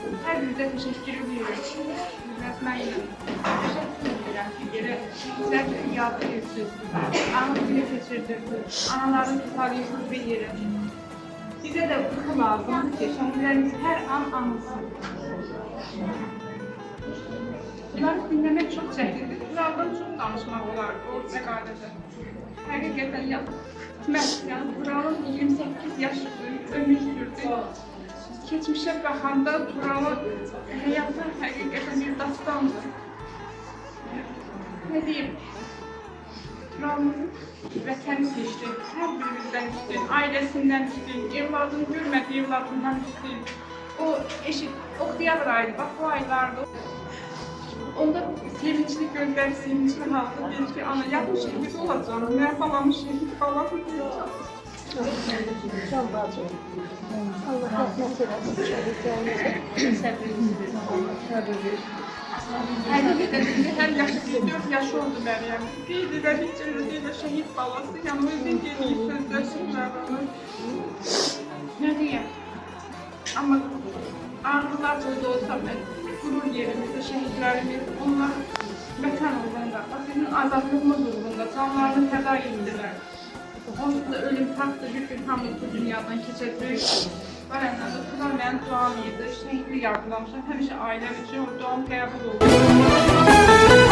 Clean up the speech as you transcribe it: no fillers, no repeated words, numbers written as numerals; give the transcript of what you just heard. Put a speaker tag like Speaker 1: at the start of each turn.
Speaker 1: Hər birinizə təşəkkür ediyorum. Rəhmənlə. Təşəkkür edirəm ki, yerə bizlər yad edirsiniz. Anı günü keçirdirsiniz. Anaların tutarıyorsunuz bir yerə. Bizə də bu lazımdır ki, şəhidlərimiz hər an anılsın. Bunları dinləmək çox çətindir. Bunlardan çox danışmaq olar, o məqalədə. Həqiqətən yəni Turalın 28 yaş ömür sürdü. Keçmişə baxanda Turalın həyatı həqiqətən bir dastandır. Ne diyeyim? Turalın vətəni seçdi, hər birimizdən üstün, ailəsindən üstün, evladını görmədiyi evladından üstün. O oktyabraydı, bax bu aylardı. Onda sevinçli gözləri, sevinçli halda deyir ki, ana yapmış şehit olacağım, mən balamı şehit balamı diyeceğim.
Speaker 2: Can bacım, Allah rəhmət eləsin şəhidlərimizə, səbrinizi
Speaker 1: Həqiqətən indi hər yaşı 4 yaşı oldu Məryəm. Qeyd edədik cəhdiylə şəhid balası, yəni özün dediyi sözlər şəhidlərini. Nə deyəm? Amma ağrılar burada olsa mən qurur yerimizdə şəhidlərimiz, onlar vətən uğrunda, bizim azadlığımız uğrunda canlarını fəda etdilər. Onsuz da ölüm taxtı, bir gün hamımız bu dünyadan keçəcək. Barəndən də Tural mənim duam edir, şəhidli yargılamışam, həmişə ailəm üçün o duam qəbul oldu.